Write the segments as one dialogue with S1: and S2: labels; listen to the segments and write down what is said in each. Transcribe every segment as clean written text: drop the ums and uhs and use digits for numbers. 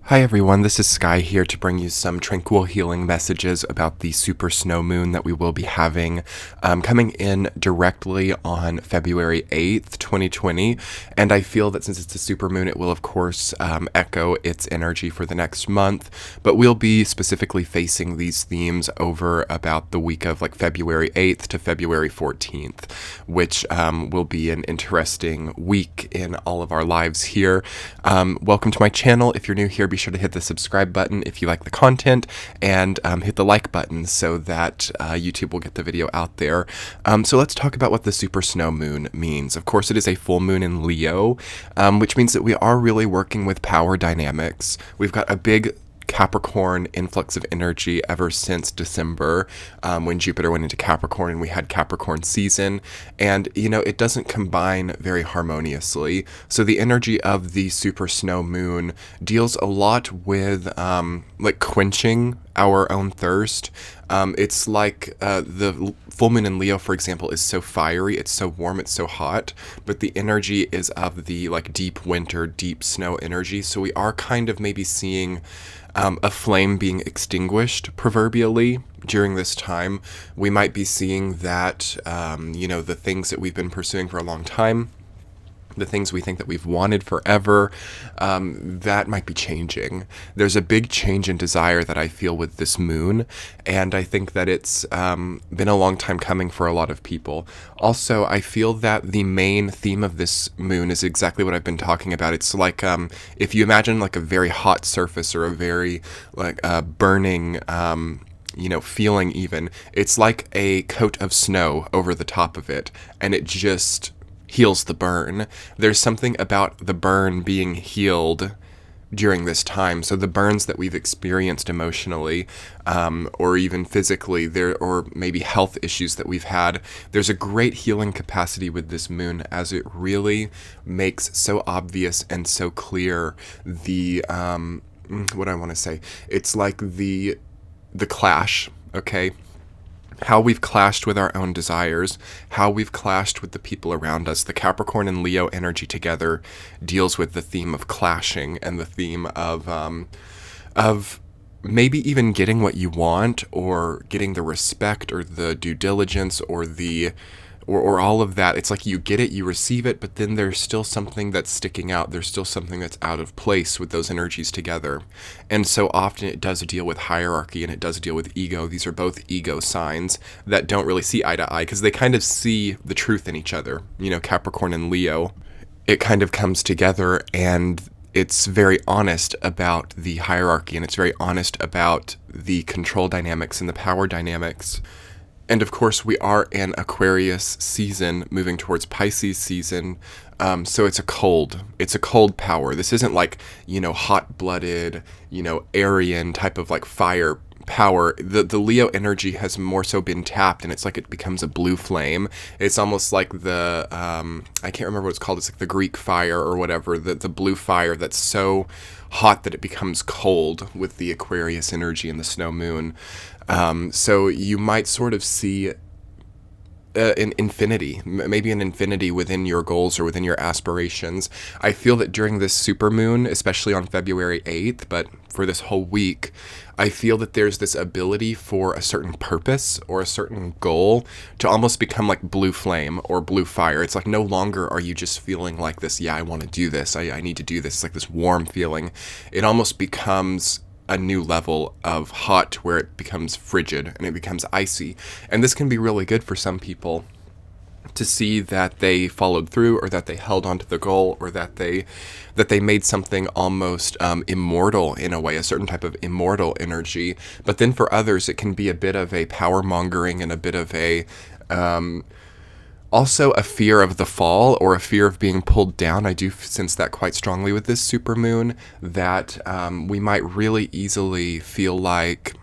S1: Hi everyone, this is Sky here to bring you some tranquil healing messages about the super snow moon that we will be having coming in directly on February 8th, 2020. And I feel that since it's a super moon, it will of course echo its energy for the next month, but we'll be specifically facing these themes over about the week of like February 8th to February 14th, which will be an interesting week in all of our lives here. Welcome to my channel. If you're new here, be sure to hit the subscribe button if you like the content, and hit the like button so that YouTube will get the video out there. So let's talk about what the super snow moon means. Of course, it is a full moon in Leo, which means that we are really working with power dynamics. We've got a big Capricorn influx of energy ever since December, when Jupiter went into Capricorn and we had Capricorn season, and it doesn't combine very harmoniously. So the energy of the super snow moon deals a lot with like quenching our own thirst. It's like the full moon in Leo, for example, is so fiery, it's so warm, it's so hot, but the energy is of the like deep winter, deep snow energy. So we are kind of maybe seeing a flame being extinguished proverbially during this time. We might be seeing that, the things that we've been pursuing for a long time, the things we think that we've wanted forever, that might be changing. There's a big change in desire that I feel with this moon, and I think that it's been a long time coming for a lot of people. Also, I feel that the main theme of this moon is exactly what I've been talking about. It's like if you imagine like a very hot surface or a very like burning feeling even, it's like a coat of snow over the top of it, and it just heals the burn. There's something about the burn being healed during this time. So the burns that we've experienced emotionally, or even physically, or maybe health issues that we've had, there's a great healing capacity with this moon, as it really makes so obvious and so clear the what I want to say. It's like the clash, okay? How we've clashed with our own desires, how we've clashed with the people around us. The Capricorn and Leo energy together deals with the theme of clashing and the theme of maybe even getting what you want, or getting the respect or the due diligence or or all of that. It's like you get it, you receive it, but then there's still something that's sticking out. There's still something that's out of place with those energies together. And so often it does deal with hierarchy, and it does deal with ego. These are both ego signs that don't really see eye to eye, because they kind of see the truth in each other. Capricorn and Leo, it kind of comes together, and it's very honest about the hierarchy, and it's very honest about the control dynamics and the power dynamics. And of course, we are in Aquarius season, moving towards Pisces season. So it's a cold power. This isn't like, hot-blooded, Aryan type of like fire power. The Leo energy has more so been tapped, and it's like it becomes a blue flame. It's almost like the, I can't remember what it's called. It's like the Greek fire or whatever, the blue fire that's so hot that it becomes cold with the Aquarius energy and the snow moon. So you might sort of see an infinity, maybe an infinity within your goals or within your aspirations. I feel that during this super moon, especially on February 8th, but for this whole week, I feel that there's this ability for a certain purpose or a certain goal to almost become like blue flame or blue fire. It's like no longer are you just feeling like this, I want to do this, I need to do this. It's like this warm feeling. It almost becomes a new level of hot, where it becomes frigid and it becomes icy. And this can be really good for some people, to see that they followed through, or that they held onto the goal, or that they made something almost immortal in a way, a certain type of immortal energy. But then for others, it can be a bit of a power mongering, and a bit of a also a fear of the fall, or a fear of being pulled down. I do sense that quite strongly with this supermoon, that we might really easily feel like,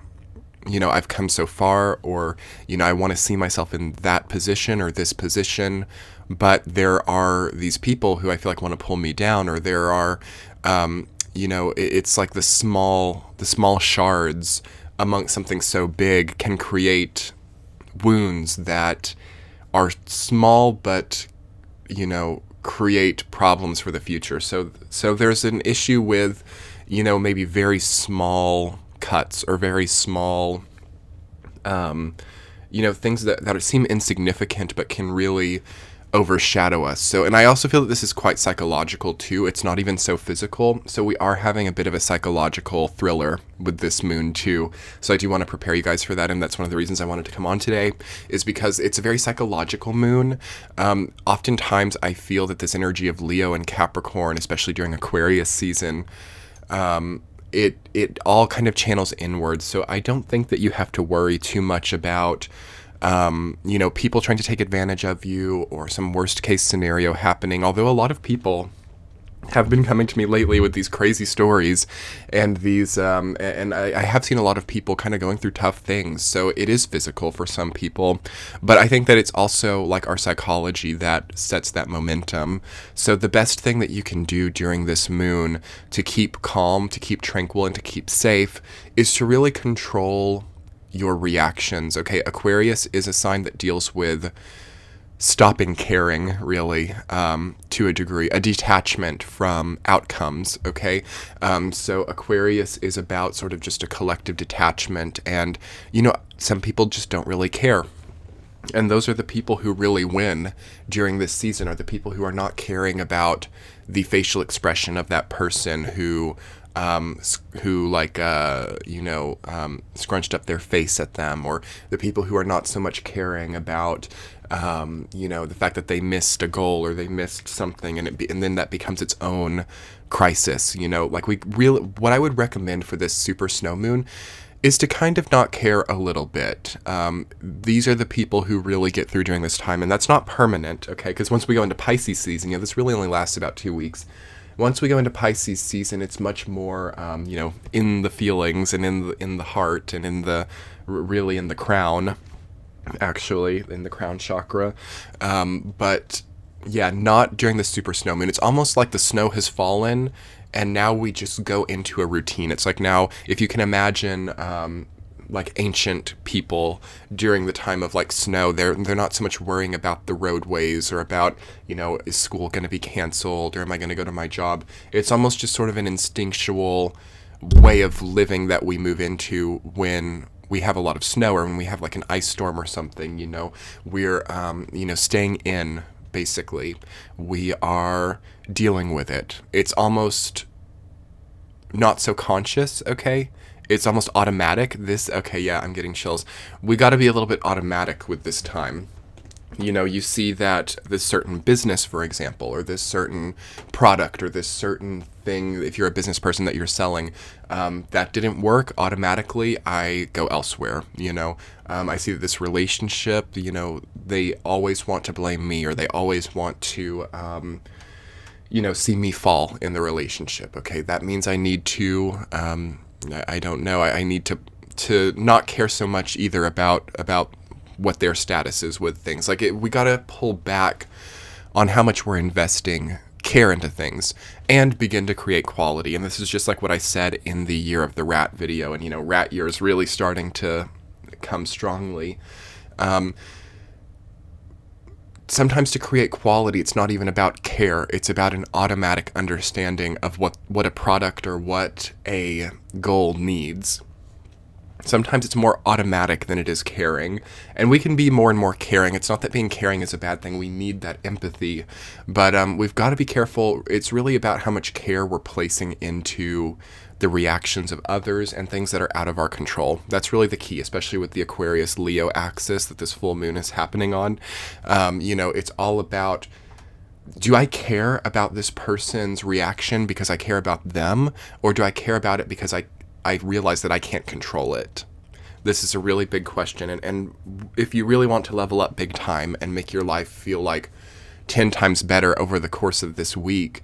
S1: I've come so far, or, I want to see myself in that position or this position, but there are these people who I feel like want to pull me down, or there are, it's like the small shards amongst something so big can create wounds that are small, but create problems for the future. So there's an issue with maybe very small cuts or very small, things that seem insignificant but can really overshadow us. So, and I also feel that this is quite psychological too. It's not even so physical. So we are having a bit of a psychological thriller with this moon too. So I do want to prepare you guys for that. And that's one of the reasons I wanted to come on today, is because it's a very psychological moon. Oftentimes I feel that this energy of Leo and Capricorn, especially during Aquarius season, it all kind of channels inwards. So I don't think that you have to worry too much about people trying to take advantage of you or some worst case scenario happening. Although a lot of people have been coming to me lately with these crazy stories and these, and I have seen a lot of people kind of going through tough things. So it is physical for some people, but I think that it's also like our psychology that sets that momentum. So the best thing that you can do during this moon to keep calm, to keep tranquil, and to keep safe is to really control your reactions. Okay, Aquarius is a sign that deals with stopping caring, really, to a degree, a detachment from outcomes. Okay, so Aquarius is about sort of just a collective detachment, and some people just don't really care. And those are the people who really win during this season, are the people who are not caring about the facial expression of that person who scrunched up their face at them, or the people who are not so much caring about, the fact that they missed a goal or they missed something, and then that becomes its own crisis. What I would recommend for this super snow moon is to kind of not care a little bit. These are the people who really get through during this time, and that's not permanent, okay? Because once we go into Pisces season, this really only lasts about 2 weeks. Once we go into Pisces season, it's much more, in the feelings and in the heart and really in the crown, actually, in the crown chakra. But yeah, not during the super snow moon. It's almost like the snow has fallen and now we just go into a routine. It's like now, if you can imagine, like ancient people during the time of like snow, they're not so much worrying about the roadways or about, is school going to be canceled or am I going to go to my job? It's almost just sort of an instinctual way of living that we move into when we have a lot of snow, or when we have like an ice storm or something. We're staying in, basically. We are dealing with it. It's almost not so conscious, okay? It's almost automatic. I'm getting chills. We got to be a little bit automatic with this time. You see that this certain business, for example, or this certain product, or this certain thing, if you're a business person that you're selling, that didn't work, automatically I go elsewhere. I see that this relationship, they always want to blame me, or they always want to, see me fall in the relationship. Okay, that means I need to, I don't know. I need to not care so much either about what their status is with things. We gotta pull back on how much we're investing care into things and begin to create quality. And this is just like what I said in the Year of the Rat video. And rat year is really starting to come strongly. Sometimes to create quality, it's not even about care. It's about an automatic understanding of what a product or what a goal needs. Sometimes it's more automatic than it is caring, and we can be more and more caring. It's not that being caring is a bad thing. We need that empathy, but we've got to be careful. It's really about how much care we're placing into the reactions of others and things that are out of our control. That's really the key, especially with the Aquarius Leo axis that this full moon is happening on. It's all about, do I care about this person's reaction because I care about them, or do I care about it because I realize that I can't control it? This is a really big question, and if you really want to level up big time and make your life feel like 10 times better over the course of this week,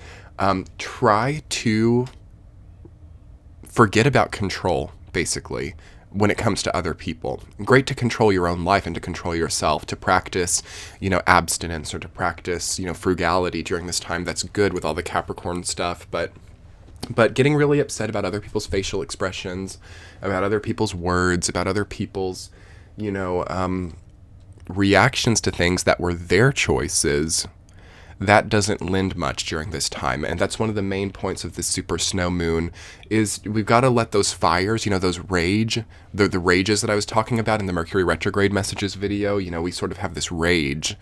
S1: try to forget about control, basically, when it comes to other people. Great to control your own life and to control yourself, to practice, abstinence, or to practice, frugality during this time. That's good with all the Capricorn stuff, but getting really upset about other people's facial expressions, about other people's words, about other people's, reactions to things that were their choices, that doesn't lend much during this time. And that's one of the main points of this super snow moon is we've got to let those fires, those the rages that I was talking about in the Mercury retrograde messages video, we sort of have this rage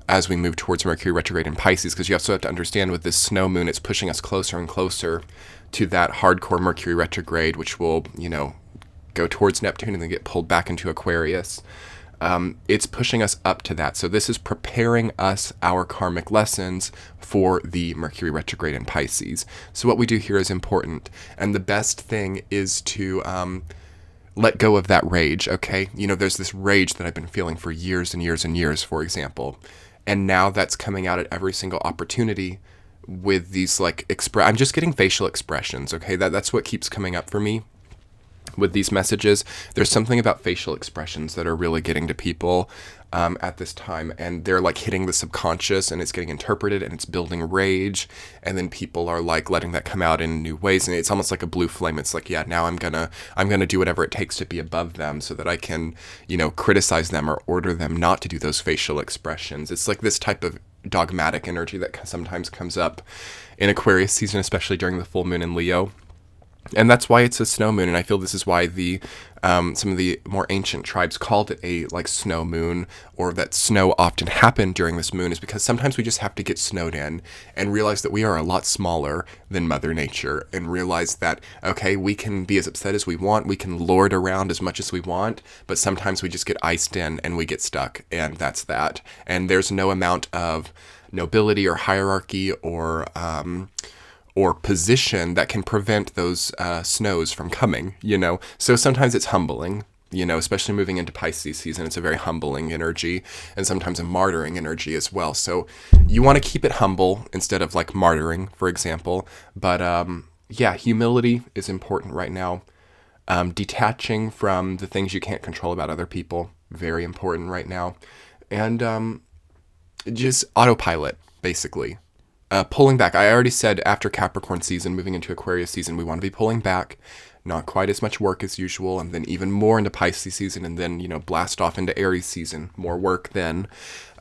S1: as we move towards Mercury retrograde in Pisces, because you also have to understand with this snow moon, it's pushing us closer and closer to that hardcore Mercury retrograde, which will, go towards Neptune and then get pulled back into Aquarius. It's pushing us up to that. So this is preparing us, our karmic lessons, for the Mercury retrograde in Pisces. So what we do here is important. And the best thing is to let go of that rage, okay? There's this rage that I've been feeling for years and years and years, for example. And now that's coming out at every single opportunity with these I'm just getting facial expressions, okay? That's what keeps coming up for me with these messages. There's something about facial expressions that are really getting to people at this time, and they're hitting the subconscious, and it's getting interpreted, and it's building rage, and then people are letting that come out in new ways, and it's almost like a blue flame. It's now I'm gonna do whatever it takes to be above them so that I can criticize them or order them not to do those facial expressions. It's this type of dogmatic energy that sometimes comes up in Aquarius season, especially during the full moon in Leo. And that's why it's a snow moon, and I feel this is why some of the more ancient tribes called it a snow moon, or that snow often happened during this moon, is because sometimes we just have to get snowed in and realize that we are a lot smaller than Mother Nature, and realize that, okay, we can be as upset as we want, we can lord around as much as we want, but sometimes we just get iced in and we get stuck, and that's that. And there's no amount of nobility or hierarchy or position that can prevent those snows from coming, So sometimes it's humbling, especially moving into Pisces season. It's a very humbling energy, and sometimes a martyring energy as well. So you want to keep it humble instead of martyring, for example. But humility is important right now. Detaching from the things you can't control about other people, very important right now. And just autopilot, basically. Pulling back. I already said after Capricorn season, moving into Aquarius season, we want to be pulling back, not quite as much work as usual, and then even more into Pisces season, and then, blast off into Aries season, more work then.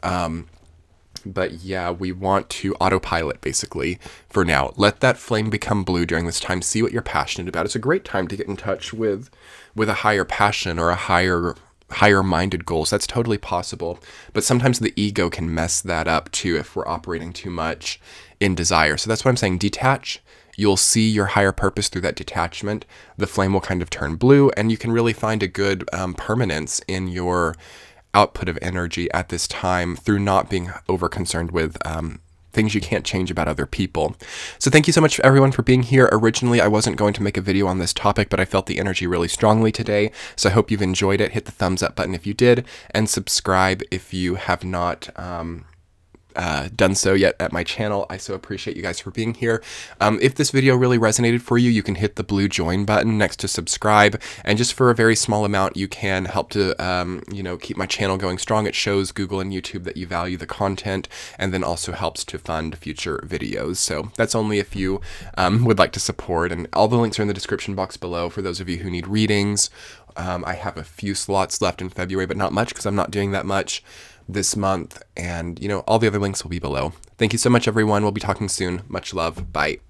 S1: But yeah, we want to autopilot basically for now. Let that flame become blue during this time. See what you're passionate about. It's a great time to get in touch with a higher passion or a higher-minded goals. That's totally possible. But sometimes the ego can mess that up too if we're operating too much in desire. So that's what I'm saying. Detach. You'll see your higher purpose through that detachment. The flame will kind of turn blue, and you can really find a good permanence in your output of energy at this time through not being over concerned with things you can't change about other people. So thank you so much everyone for being here. Originally, I wasn't going to make a video on this topic, but I felt the energy really strongly today. So I hope you've enjoyed it. Hit the thumbs up button if you did, and subscribe if you have not done so yet at my channel. I so appreciate you guys for being here. If this video really resonated for you, you can hit the blue join button next to subscribe, and just for a very small amount, you can help to keep my channel going strong. It shows Google and YouTube that you value the content, and then also helps to fund future videos. So that's only if you would like to support, and all the links are in the description box below for those of you who need readings. I have a few slots left in February, but not much because I'm not doing that much this month, and all the other links will be below. Thank you so much everyone. We'll be talking soon. Much love. Bye.